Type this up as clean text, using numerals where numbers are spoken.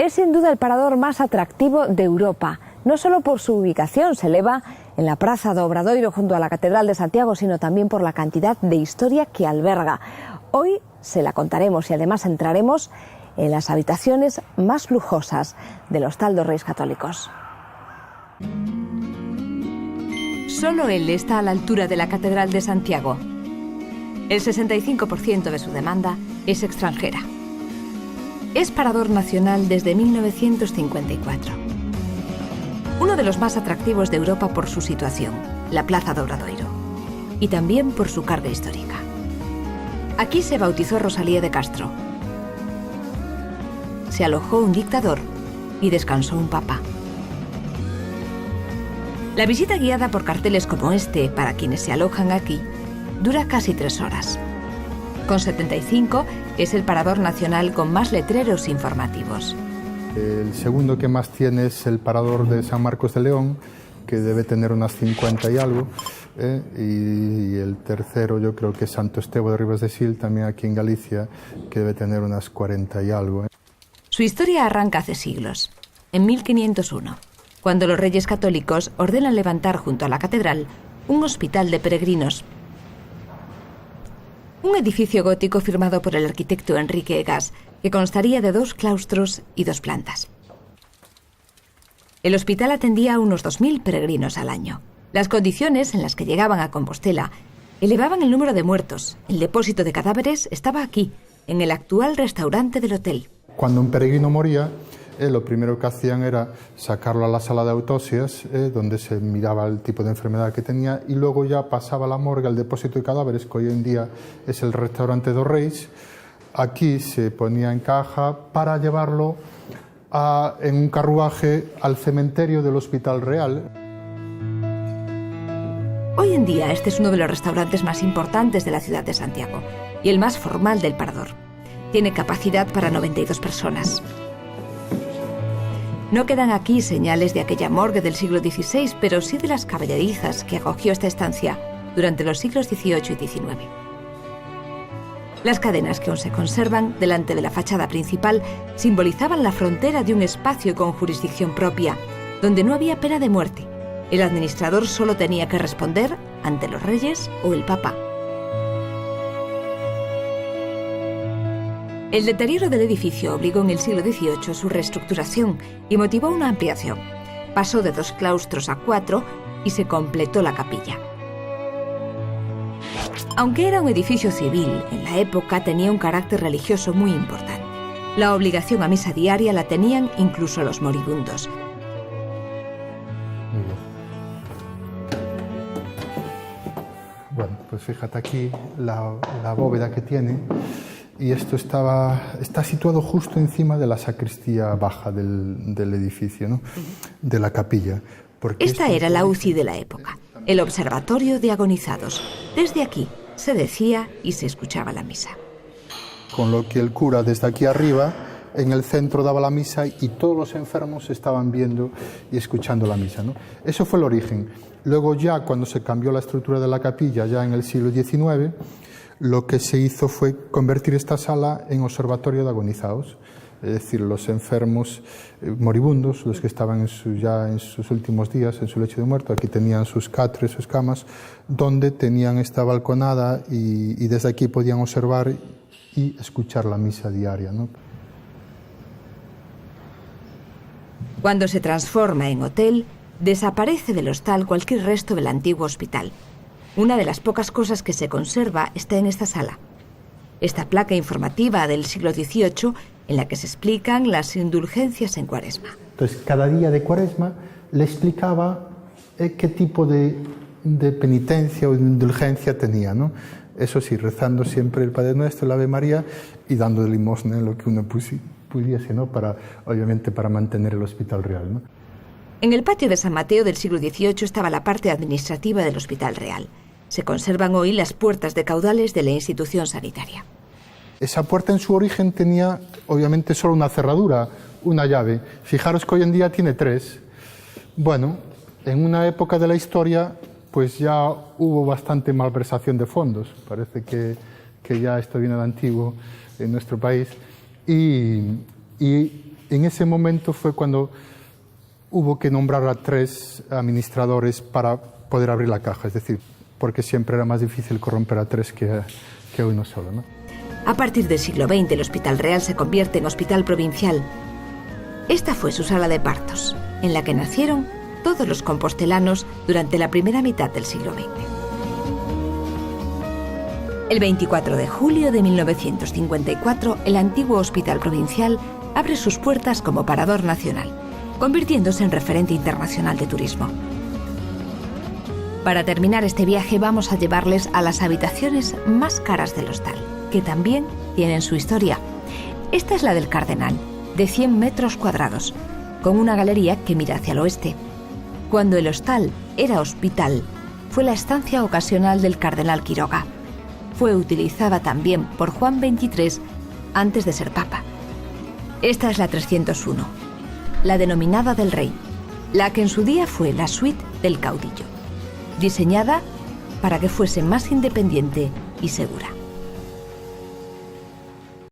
Es sin duda el parador más atractivo de Europa, no solo por su ubicación, se eleva en la Praza do Obradoiro junto a la Catedral de Santiago, sino también por la cantidad de historia que alberga. Hoy se la contaremos y además entraremos en las habitaciones más lujosas del Hostal dos Reis Católicos. Solo él está a la altura de la Catedral de Santiago. El 65% de su demanda es extranjera. Es parador nacional desde 1954. Uno de los más atractivos de Europa por su situación, la Plaza do Obradoiro, y también por su carga histórica. Aquí se bautizó Rosalía de Castro, se alojó un dictador y descansó un papa. La visita guiada por carteles como este, para quienes se alojan aquí, dura casi 3 horas. Con 75 es el parador nacional con más letreros informativos. El segundo que más tiene es el parador de San Marcos de León, que debe tener unas 50 y algo. Y el tercero yo creo que es Santo Estevo de Ribas de Sil, también aquí en Galicia, que debe tener unas 40 y algo. Su historia arranca hace siglos, en 1501, cuando los reyes católicos ordenan levantar junto a la catedral un hospital de peregrinos. Un edificio gótico firmado por el arquitecto Enrique Egas, que constaría de 2 claustros y 2 plantas. El hospital atendía a unos 2000 peregrinos al año. Las condiciones en las que llegaban a Compostela elevaban el número de muertos. El depósito de cadáveres estaba aquí, en el actual restaurante del hotel. Cuando un peregrino moría, lo primero que hacían era sacarlo a la sala de autopsias, donde se miraba el tipo de enfermedad que tenía, y luego ya pasaba a la morgue, al depósito de cadáveres, que hoy en día es el restaurante dos Reis. Aquí se ponía en caja para llevarlo en un carruaje al cementerio del Hospital Real. Hoy en día este es uno de los restaurantes más importantes de la ciudad de Santiago y el más formal del parador. Tiene capacidad para 92 personas. No quedan aquí señales de aquella morgue del siglo XVI, pero sí de las caballerizas que acogió esta estancia durante los siglos XVIII y XIX. Las cadenas que aún se conservan delante de la fachada principal simbolizaban la frontera de un espacio con jurisdicción propia, donde no había pena de muerte. El administrador solo tenía que responder ante los reyes o el papa. El deterioro del edificio obligó en el siglo XVIII su reestructuración y motivó una ampliación. Pasó de 2 claustros a 4 y se completó la capilla. Aunque era un edificio civil, en la época tenía un carácter religioso muy importante. La obligación a misa diaria la tenían incluso los moribundos. Bueno, pues fíjate aquí la bóveda que tiene. Y esto está situado justo encima de la sacristía baja del edificio, ¿no? De la capilla. Esta era la UCI de la época, el observatorio de agonizados. Desde aquí se decía y se escuchaba la misa. Con lo que el cura desde aquí arriba, en el centro, daba la misa y todos los enfermos estaban viendo y escuchando la misa, ¿no? Eso fue el origen. Luego ya cuando se cambió la estructura de la capilla, ya en el siglo XIX, lo que se hizo fue convertir esta sala en observatorio de agonizados, es decir, los enfermos moribundos, los que estaban ya en sus últimos días, en su lecho de muerto, aquí tenían sus catres, sus camas, donde tenían esta balconada y desde aquí podían observar y escuchar la misa diaria, ¿no? Cuando se transforma en hotel, desaparece del hostal cualquier resto del antiguo hospital. Una de las pocas cosas que se conserva está en esta sala. Esta placa informativa del siglo XVIII en la que se explican las indulgencias en Cuaresma. Entonces, cada día de Cuaresma le explicaba qué tipo de penitencia o de indulgencia tenía, ¿no? Eso sí, rezando siempre el Padre Nuestro, el Ave María y dando de limosna en lo que uno pudiese, ¿no? Obviamente para mantener el Hospital Real, ¿no? En el patio de San Mateo del siglo XVIII estaba la parte administrativa del Hospital Real. Se conservan hoy las puertas de caudales de la institución sanitaria. Esa puerta en su origen tenía, obviamente, solo una cerradura, una llave. Fijaros que hoy en día tiene 3. Bueno, en una época de la historia, pues ya hubo bastante malversación de fondos. Parece que ya esto viene de antiguo en nuestro país. Y en ese momento fue cuando hubo que nombrar a 3 administradores para poder abrir la caja, es decir, porque siempre era más difícil corromper a 3 que a uno solo, ¿no? A partir del siglo XX, el Hospital Real se convierte en hospital provincial. Esta fue su sala de partos, en la que nacieron todos los compostelanos durante la primera mitad del siglo XX. El 24 de julio de 1954, el antiguo Hospital Provincial abre sus puertas como parador nacional, convirtiéndose en referente internacional de turismo. Para terminar este viaje vamos a llevarles a las habitaciones más caras del hostal, que también tienen su historia. Esta es la del Cardenal, de 100 metros cuadrados, con una galería que mira hacia el oeste. Cuando el hostal era hospital, fue la estancia ocasional del Cardenal Quiroga. Fue utilizada también por Juan XXIII antes de ser papa. Esta es la 301, la denominada del Rey, la que en su día fue la suite del caudillo, diseñada para que fuese más independiente y segura.